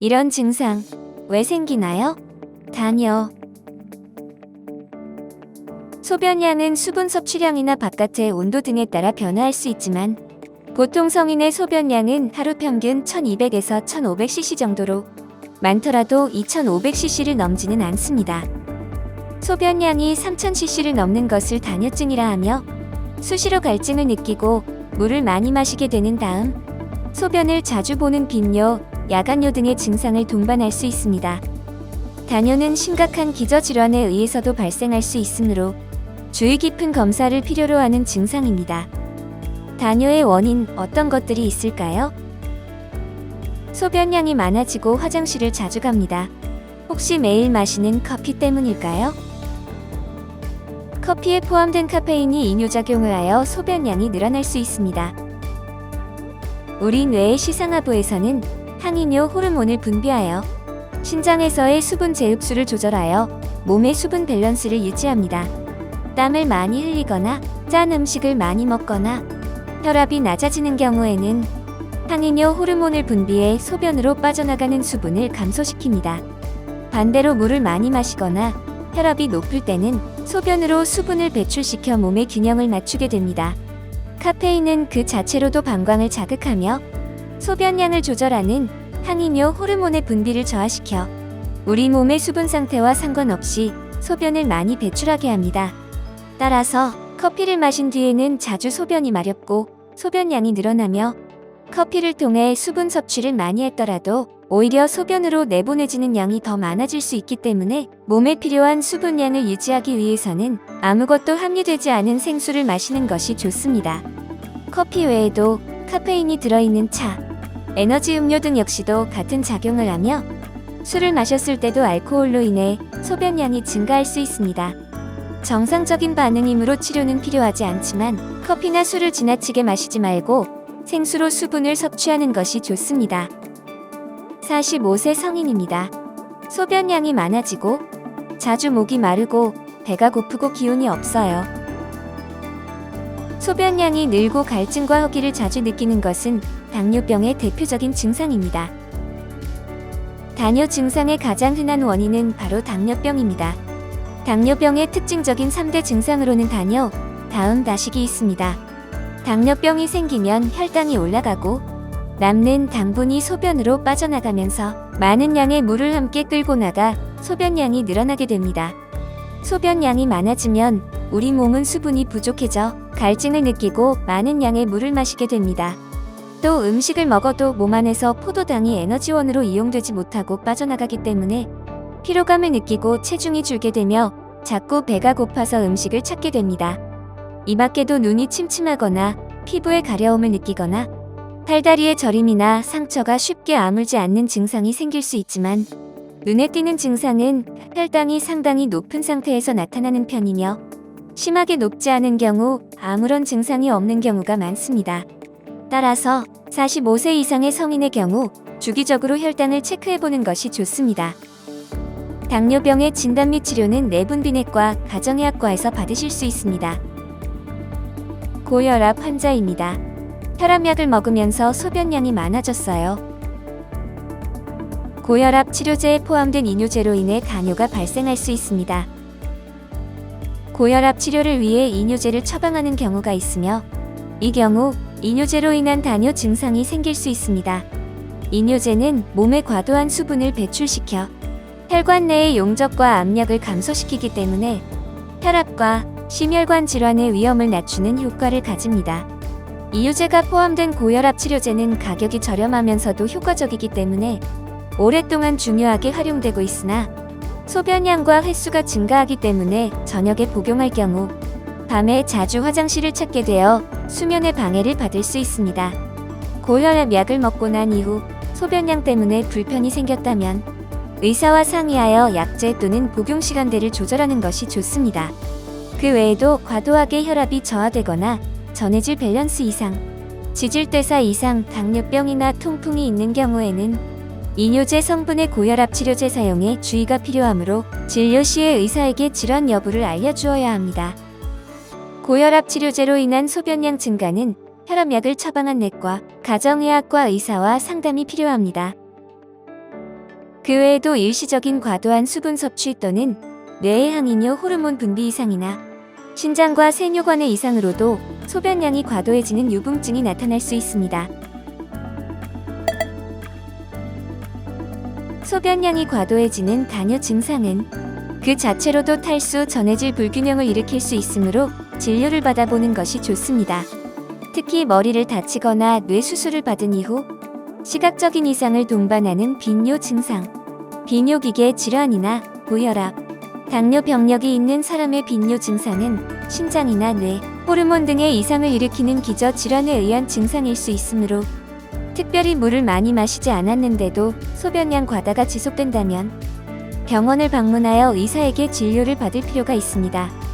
이런 증상 왜 생기나요? 단요. 소변량은 수분 섭취량이나 바깥의 온도 등에 따라 변화할 수 있지만 보통 성인의 소변량은 하루 평균 1200에서 1500cc 정도로 많더라도 2500cc를 넘지는 않습니다. 소변량이 3000cc를 넘는 것을 단요증이라 하며 수시로 갈증을 느끼고 물을 많이 마시게 되는 다음 소변을 자주 보는 빈뇨, 야간뇨 등의 증상을 동반할 수 있습니다. 단요는 심각한 기저질환에 의해서도 발생할 수 있으므로 주의 깊은 검사를 필요로 하는 증상입니다. 단요의 원인 어떤 것들이 있을까요? 소변량이 많아지고 화장실을 자주 갑니다. 혹시 매일 마시는 커피 때문일까요? 커피에 포함된 카페인이 이뇨작용을 하여 소변량이 늘어날 수 있습니다. 우리 뇌의 시상하부에서는 항이뇨 호르몬을 분비하여 신장에서의 수분 재흡수를 조절하여 몸의 수분 밸런스를 유지합니다. 땀을 많이 흘리거나 짠 음식을 많이 먹거나 혈압이 낮아지는 경우에는 항이뇨 호르몬을 분비해 소변으로 빠져나가는 수분을 감소시킵니다. 반대로 물을 많이 마시거나 혈압이 높을 때는 소변으로 수분을 배출시켜 몸의 균형을 맞추게 됩니다. 카페인은 그 자체로도 방광을 자극하며 소변량을 조절하는 항이뇨 호르몬의 분비를 저하시켜 우리 몸의 수분 상태와 상관없이 소변을 많이 배출하게 합니다. 따라서 커피를 마신 뒤에는 자주 소변이 마렵고 소변량이 늘어나며 커피를 통해 수분 섭취를 많이 했더라도 오히려 소변으로 내보내지는 양이 더 많아질 수 있기 때문에 몸에 필요한 수분량을 유지하기 위해서는 아무것도 함유되지 않은 생수를 마시는 것이 좋습니다. 커피 외에도 카페인이 들어있는 차, 에너지 음료 등 역시도 같은 작용을 하며 술을 마셨을 때도 알코올로 인해 소변량이 증가할 수 있습니다. 정상적인 반응이므로 치료는 필요하지 않지만 커피나 술을 지나치게 마시지 말고 생수로 수분을 섭취하는 것이 좋습니다. 45세 성인입니다. 소변량이 많아지고 자주 목이 마르고 배가 고프고 기운이 없어요. 소변량이 늘고 갈증과 허기를 자주 느끼는 것은 당뇨병의 대표적인 증상입니다. 단요 증상의 가장 흔한 원인은 바로 당뇨병입니다. 당뇨병의 특징적인 3대 증상으로는 단요, 다음 다식이 있습니다. 당뇨병이 생기면 혈당이 올라가고 남는 당분이 소변으로 빠져나가면서 많은 양의 물을 함께 끌고 나가 소변량이 늘어나게 됩니다. 소변량이 많아지면 우리 몸은 수분이 부족해져 갈증을 느끼고 많은 양의 물을 마시게 됩니다. 또 음식을 먹어도 몸 안에서 포도당이 에너지원으로 이용되지 못하고 빠져나가기 때문에 피로감을 느끼고 체중이 줄게 되며 자꾸 배가 고파서 음식을 찾게 됩니다. 이 밖에도 눈이 침침하거나 피부에 가려움을 느끼거나 팔다리의 저림이나 상처가 쉽게 아물지 않는 증상이 생길 수 있지만 눈에 띄는 증상은 혈당이 상당히 높은 상태에서 나타나는 편이며 심하게 높지 않은 경우 아무런 증상이 없는 경우가 많습니다. 따라서 45세 이상의 성인의 경우 주기적으로 혈당을 체크해보는 것이 좋습니다. 당뇨병의 진단 및 치료는 내분비내과, 가정의학과에서 받으실 수 있습니다. 고혈압 환자입니다. 혈압약을 먹으면서 소변량이 많아졌어요. 고혈압 치료제에 포함된 이뇨제로 인해 당뇨가 발생할 수 있습니다. 고혈압 치료를 위해 이뇨제를 처방하는 경우가 있으며 이 경우 이뇨제로 인한 당뇨 증상이 생길 수 있습니다. 이뇨제는 몸에 과도한 수분을 배출시켜 혈관 내의 용적과 압력을 감소시키기 때문에 혈압과 심혈관 질환의 위험을 낮추는 효과를 가집니다. 이뇨제가 포함된 고혈압 치료제는 가격이 저렴하면서도 효과적이기 때문에 오랫동안 중요하게 활용되고 있으나 소변량과 횟수가 증가하기 때문에 저녁에 복용할 경우 밤에 자주 화장실을 찾게 되어 수면의 방해를 받을 수 있습니다. 고혈압 약을 먹고 난 이후 소변량 때문에 불편이 생겼다면 의사와 상의하여 약제 또는 복용 시간대를 조절하는 것이 좋습니다. 그 외에도 과도하게 혈압이 저하되거나 전해질 밸런스 이상, 지질대사 이상, 당뇨병이나 통풍이 있는 경우에는 이뇨제 성분의 고혈압 치료제 사용에 주의가 필요하므로 진료 시에 의사에게 질환 여부를 알려주어야 합니다. 고혈압 치료제로 인한 소변량 증가는 혈압약을 처방한 내과, 가정의학과 의사와 상담이 필요합니다. 그 외에도 일시적인 과도한 수분 섭취 또는 뇌의 항이뇨 호르몬 분비 이상이나 신장과 세뇨관의 이상으로도 소변량이 과도해지는 유분증이 나타날 수 있습니다. 소변량이 과도해지는 당뇨 증상은 그 자체로도 탈수, 전해질 불균형을 일으킬 수 있으므로 진료를 받아보는 것이 좋습니다. 특히 머리를 다치거나 뇌 수술을 받은 이후 시각적인 이상을 동반하는 빈뇨 증상, 비뇨기계 질환이나 고혈압, 당뇨 병력이 있는 사람의 빈뇨 증상은 신장이나 뇌, 호르몬 등의 이상을 일으키는 기저 질환에 의한 증상일 수 있으므로 특별히 물을 많이 마시지 않았는데도 소변량 과다가 지속된다면 병원을 방문하여 의사에게 진료를 받을 필요가 있습니다.